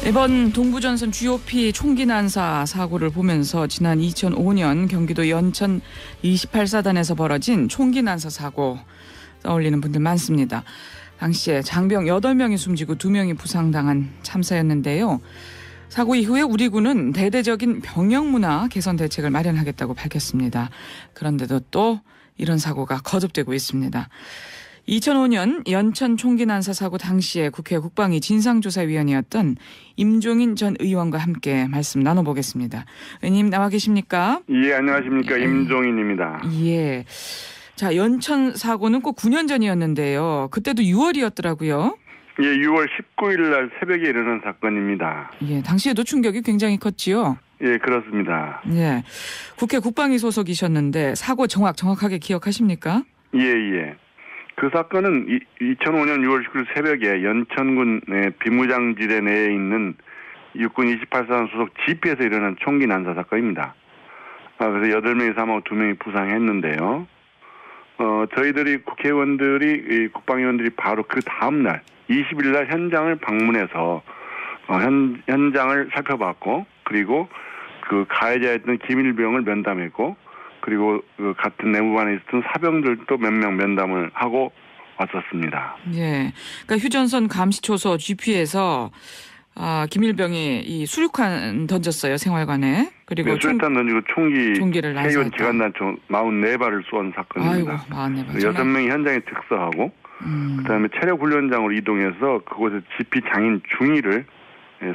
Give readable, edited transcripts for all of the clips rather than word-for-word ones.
이번 동부전선 GOP 총기 난사 사고를 보면서 지난 2005년 경기도 연천 28사단에서 벌어진 총기 난사 사고 떠올리는 분들 많습니다. 당시에 장병 8명이 숨지고 2명이 부상당한 참사였는데요. 사고 이후에 우리 군은 대대적인 병영 문화 개선 대책을 마련하겠다고 밝혔습니다. 그런데도 또 이런 사고가 거듭되고 있습니다. 2005년 연천 총기 난사 사고 당시에 국회 국방위 진상조사위원이었던 임종인 전 의원과 함께 말씀 나눠보겠습니다. 의원님 나와 계십니까? 예, 안녕하십니까. 임종인입니다. 예. 자, 연천 사고는 꼭 9년 전이었는데요. 그때도 6월이었더라고요. 예, 6월 19일 날 새벽에 일어난 사건입니다. 예, 당시에도 충격이 굉장히 컸지요? 예, 그렇습니다. 예. 국회 국방위 소속이셨는데 사고 정확하게 기억하십니까? 예. 그 사건은 2005년 6월 19일 새벽에 연천군 비무장지대 내에 있는 육군 28사단 소속 GP에서 일어난 총기 난사 사건입니다. 그래서 8명이 사망하고 2명이 부상했는데요. 저희들이 국회의원들이 국방위원들이 바로 그 다음 날 20일 날 현장을 방문해서 현장을 살펴봤고, 그리고 그 가해자였던 김일병을 면담했고, 그리고 그 같은 내무반에 있었던 사병들도 몇 명 면담을 하고 왔었습니다. 예. 그러니까 휴전선 감시초소 GP에서 김일병이 이 수류탄 던졌어요, 생활관에. 그리고 수류탄 던지고 총기를 난사했다. 기관단총 44발을 쏜 사건입니다. 아이고, 44발. 6명이 현장에 특사하고, 그다음에 체력 훈련장으로 이동해서 그곳에 GP 장인 중위를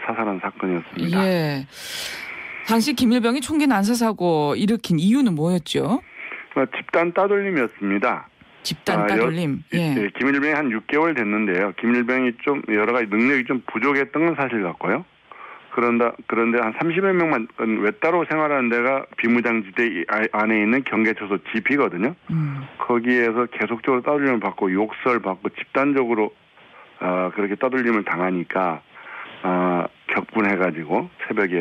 사살한 사건이었습니다. 예. 당시 김일병이 총기 난사 사고 일으킨 이유는 뭐였죠? 집단 따돌림이었습니다. 집단 따돌림. 예. 김일병이 한 6개월 됐는데요. 김일병이 좀 여러 가지 능력이 좀 부족했던 건 사실 같고요. 그런데 한 30여 명만 외따로 생활하는 데가 비무장지대 안에 있는 경계초소 GP거든요. 거기에서 계속적으로 따돌림을 받고 욕설 받고 집단적으로 그렇게 따돌림을 당하니까 격분해가지고 새벽에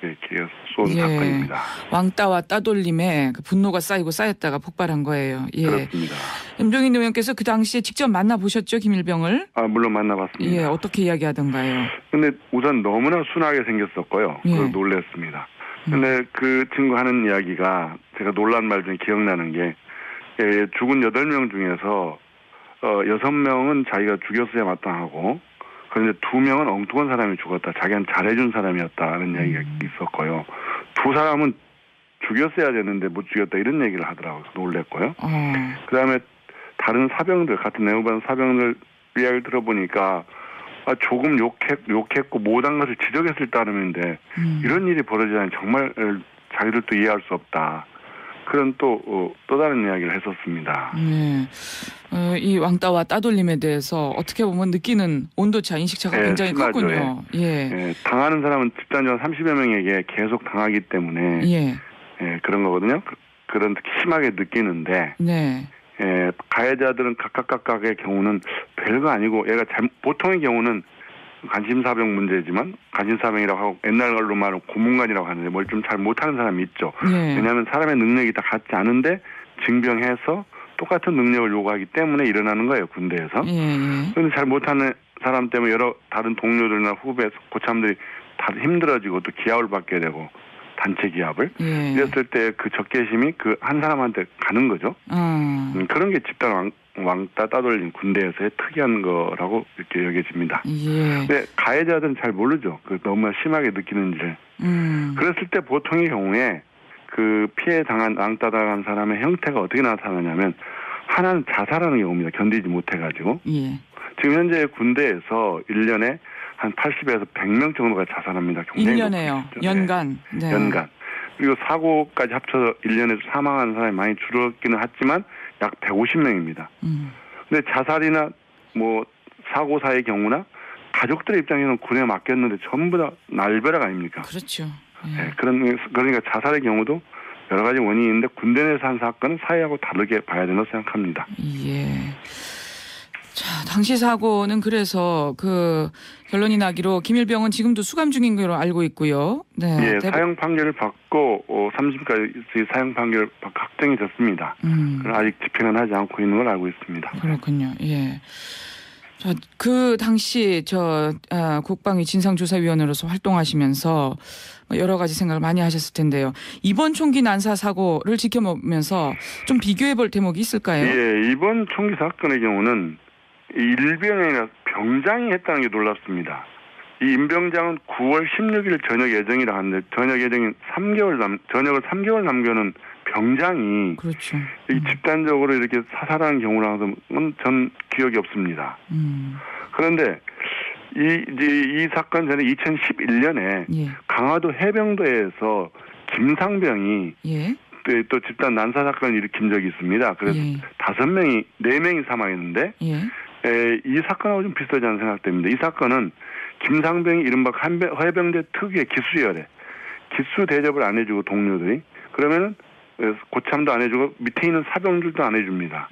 이렇게 쏜 사건입니다. 왕따와 따돌림에 그 분노가 쌓였다가 폭발한 거예요. 예. 그렇습니다. 임종인 의원께서 그 당시에 직접 만나보셨죠, 김일병을? 물론 만나봤습니다. 예, 어떻게 이야기하던가요? 근데 우선 너무나 순하게 생겼었고요. 예. 그래서 놀랐습니다. 근데 그 친구 하는 이야기가 제가 놀란 말 중에 기억나는 게, 죽은 8명 중에서 6명은 자기가 죽였어야 마땅하고, 그런데 2명은 엉뚱한 사람이 죽었다. 자기한테 잘해준 사람이었다는 얘기가 있었고요. 2사람은 죽였어야 되는데 못 죽였다, 이런 얘기를 하더라고요. 놀랬고요. 그다음에 다른 사병들, 같은 내무반 사병들 이야기를 들어보니까 조금 욕했고 못한 것을 지적했을 따름인데 이런 일이 벌어지다니 정말 자기들도 이해할 수 없다. 그런 또 다른 이야기를 했었습니다. 네. 이 왕따와 따돌림에 대해서 어떻게 보면 느끼는 온도차, 인식차가 굉장히 심하죠. 컸군요. 예. 당하는 사람은 집단적으로 30여 명에게 계속 당하기 때문에 그런 거거든요. 그런 심하게 느끼는데 네. 가해자들은 각각의 경우는 별거 아니고, 보통의 경우는 간심사병 문제지만, 간심사병이라고 하고 옛날 걸로 말하면 고문관이라고 하는데 뭘 좀 잘 못하는 사람이 있죠. 왜냐하면 사람의 능력이 다 같지 않은데 증병해서 똑같은 능력을 요구하기 때문에 일어나는 거예요, 군대에서. 그런데 잘 못하는 사람 때문에 여러 다른 동료들이나 후배, 고참들이 다 힘들어지고 또 기합을 받게 되고, 단체 기합을. 이랬을 때 그 적개심이 그 한 사람한테 가는 거죠. 그런 게 집단 왕따 따돌림, 군대에서의 특이한 거라고 이렇게 여겨집니다. 근데 가해자들은 잘 모르죠. 그 너무 심하게 느끼는지를. 그랬을 때 보통의 경우에 그 피해 당한, 왕따 당한 사람의 형태가 어떻게 나타나냐면, 하나는 자살하는 경우입니다. 견디지 못해가지고. 지금 현재 군대에서 1년에 한 80에서 100명 정도가 자살합니다. 1년에요. 연간. 네. 연간. 그리고 사고까지 합쳐서 1년에 사망하는 사람이 많이 줄었기는 했지만 약 150명입니다. 근데 자살이나 뭐 사고사의 경우나 가족들의 입장에서는 군에 맡겼는데 전부 다 날벼락 아닙니까? 그렇죠. 그러니까 자살의 경우도 여러 가지 원인이 있는데, 군대 내에서 한 사건은 사회하고 다르게 봐야 된다고 생각합니다. 자, 당시 사고는 그래서 그 결론이 나기로 김일병은 지금도 수감 중인 걸로 알고 있고요. 네. 사형 판결을 받고 3심까지 사형 판결 확정이 됐습니다. 아직 집행은 하지 않고 있는 걸 알고 있습니다. 그렇군요. 예. 그 당시 국방위 진상조사위원으로서 활동하시면서 여러 가지 생각을 많이 하셨을 텐데요. 이번 총기 난사 사고를 지켜보면서 좀 비교해 볼 대목이 있을까요? 예, 이번 총기 사건의 경우는 일병이 아니라 병장이 했다는 게 놀랍습니다. 이 임병장은 9월 16일 저녁 예정이라 하는데 저녁 예정인 저녁을 3개월 남겨놓은 병장이 그렇죠. 이 집단적으로 이렇게 사살하는 경우라는 전 기억이 없습니다. 그런데 이 사건 전에 2011년에 예. 강화도 해병도에서 김상병이 예. 또 집단 난사 사건을 일으킨 적이 있습니다. 그래서 예. 4명이 사망했는데 예. 이 사건하고 좀 비슷하지 않은 생각됩니다. 이 사건은 김상병이 이른바 해병대 특유의 기수열에 기수 대접을 안 해주고 동료들이 그러면은 고참도 안 해주고 밑에 있는 사병들도 안 해줍니다.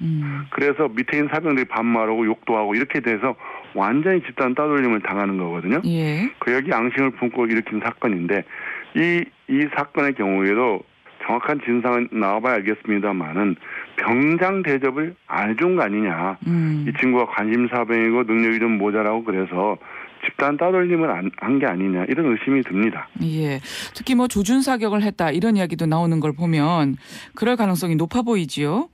그래서 밑에 있는 사병들이 반말하고 욕도 하고 이렇게 돼서 완전히 집단 따돌림을 당하는 거거든요. 예. 그 여기 앙심을 품고 일으킨 사건인데 이 사건의 경우에도 정확한 진상은 나와봐야 알겠습니다만은 병장 대접을 안 해준 거 아니냐. 이 친구가 관심사병이고 능력이 좀 모자라고 그래서 집단 따돌림을 한 게 아니냐 이런 의심이 듭니다. 예. 특히 조준 사격을 했다 이런 이야기도 나오는 걸 보면 그럴 가능성이 높아 보이지요.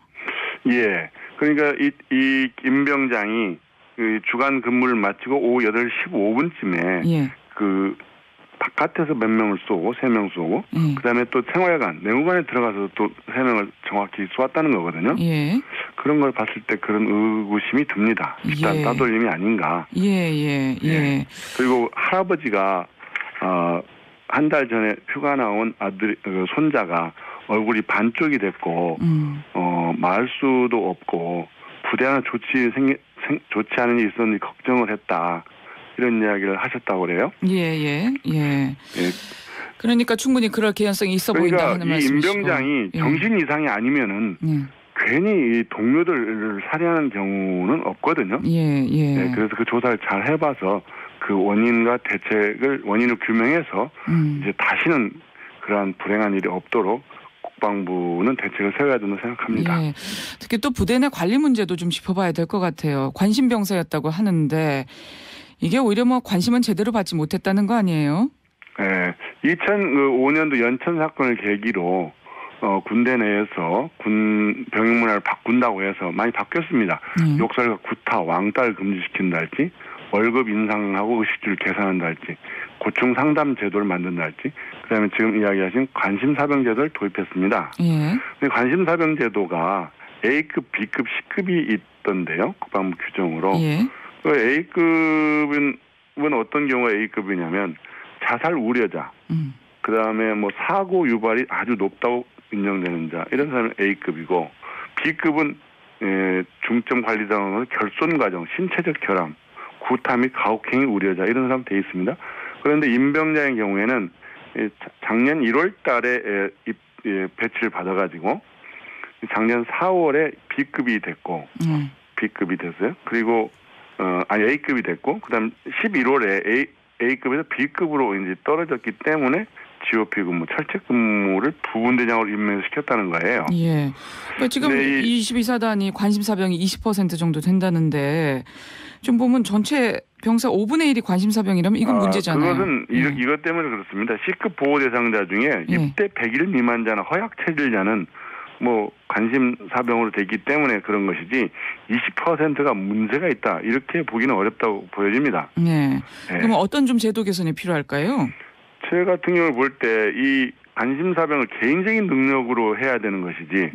예. 그러니까 이 임병장이 그 주간 근무를 마치고 오후 8시 15분쯤에 예. 그 바깥에서 몇 명을 쏘고 3명 쏘고 그다음에 또 생활관 내무관에 들어가서 또 3명을 정확히 쏘았다는 거거든요. 예. 그런 걸 봤을 때 그런 의구심이 듭니다. 집단 따돌림이 아닌가. 예. 그리고 할아버지가 한 달 전에 휴가 나온 손자가 얼굴이 반쪽이 됐고 말수도 없고 부대 하나 좋지 않은 일이 있었는지 걱정을 했다. 이런 이야기를 하셨다고 그래요. 예. 그러니까 충분히 그럴 개연성이 있어 보인다 하는 말씀이시고. 이 임병장이 정신 이상이 아니면은 괜히 이 동료들을 살해하는 경우는 없거든요. 예. 그래서 그 조사를 잘 해봐서 그 원인과 원인을 규명해서 이제 다시는 그러한 불행한 일이 없도록 국방부는 대책을 세워야 된다고 생각합니다. 예. 특히 또 부대 내 관리 문제도 좀 짚어봐야 될 것 같아요. 관심병사였다고 하는데 이게 오히려 관심은 제대로 받지 못했다는 거 아니에요? 네. 2005년도 연천 사건을 계기로 군대 내에서 군 병역 문화를 바꾼다고 해서 많이 바뀌었습니다. 욕설과 구타, 왕따를 금지시킨다 할지 월급 인상하고 의식주를 개선한다 할지 고충 상담 제도를 만든다 할지 그다음에 지금 이야기하신 관심사병 제도를 도입했습니다. 근데 관심사병 제도가 A급, B급, C급이 있던데요. 국방부 규정으로. 그 A급은 어떤 경우가 A급이냐면 자살 우려자, 그다음에 사고 유발이 아주 높다고 인정되는 자 이런 사람은 A급이고 B급은 중점 관리당원으로 결손 과정, 신체적 결함, 구타 및 가혹행위 우려자 이런 사람 돼 있습니다. 그런데 임병장의 경우에는 작년 1월 달에 배치를 받아가지고 작년 4월에 B급이 됐고 B급이 됐어요. 그리고 A급이 됐고 그다음 11월에 A급에서 B급으로 이제 떨어졌기 때문에 GOP 근무, 철책 근무를 부분대장으로 임명시켰다는 거예요. 예. 그러니까 지금 22사단이 관심사병이 20% 정도 된다는데 좀 보면 전체 병사 5분의 1이 관심사병이라면 이건 문제잖아요. 그것은 이것 때문에 그렇습니다. C급 보호 대상자 중에 6대 100일 미만자나 허약 체질자는 관심사병으로 되기 때문에 그런 것이지 20%가 문제가 있다 이렇게 보기는 어렵다고 보여집니다. 네. 그럼 어떤 좀 제도 개선이 필요할까요? 제 같은 경우를 볼 때 이 관심사병을 개인적인 능력으로 해야 되는 것이지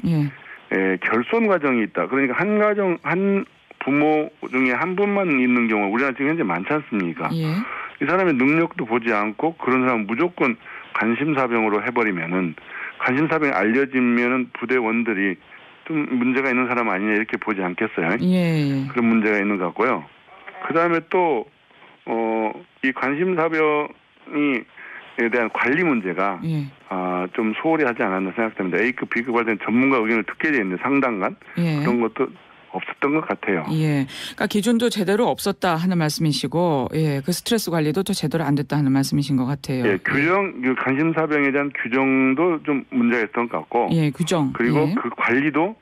결손 과정이 있다. 그러니까 한 부모 중에 한 분만 있는 경우 우리나라 지금 현재 많지 않습니까? 이 사람의 능력도 보지 않고 그런 사람 무조건 관심사병으로 해버리면은 관심사병이 알려지면은 부대원들이 좀 문제가 있는 사람 아니냐 이렇게 보지 않겠어요? 그런 문제가 있는 것 같고요. 그 다음에 또 이 관심사병에 대한 관리 문제가 좀 소홀히 하지 않았나 생각됩니다. A급, B급 할 때는 전문가 의견을 듣게 돼 있는데 상담관 그런 것도 없었던 것 같아요. 그러니까 기준도 제대로 없었다 하는 말씀이시고, 그 스트레스 관리도 또 제대로 안 됐다 하는 말씀이신 것 같아요. 규정, 관심사병에 대한 규정도 좀 문제가 있었던 것 같고, 규정. 그리고 그 관리도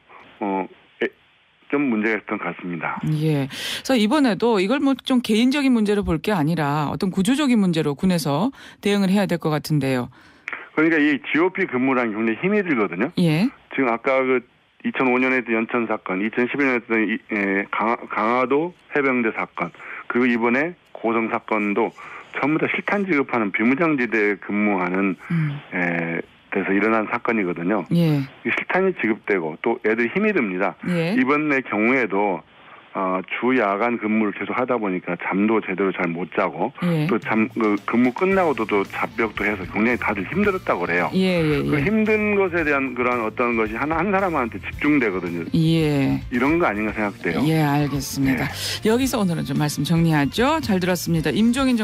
좀 문제가 있었던 것 같습니다. 예. 그래서 이번에도 이걸 뭐 좀 개인적인 문제로 볼 게 아니라 어떤 구조적인 문제로 군에서 대응을 해야 될 것 같은데요. 그러니까 이 GOP 근무라는 게 굉장히 힘이 들거든요. 예. 지금 아까 그 2005년에 했던 연천 사건, 2011년에 했던 강화도 해병대 사건, 그리고 이번에 고성 사건도 전부 다 실탄 지급하는 비무장지대에 근무하는 데서 일어난 사건이거든요. 예. 실탄이 지급되고 또 애들이 힘이 듭니다. 예. 이번의 경우에도 주 야간 근무를 계속 하다 보니까 잠도 제대로 잘 못 자고 예. 또 근무 끝나고도 또 잡벽도 해서 굉장히 다들 힘들었다고 그래요. 예. 그 힘든 것에 대한 그런 어떤 것이 한 사람한테 집중되거든요. 예. 이런 거 아닌가 생각돼요. 예, 알겠습니다. 여기서 오늘은 좀 말씀 정리하죠. 잘 들었습니다. 임종인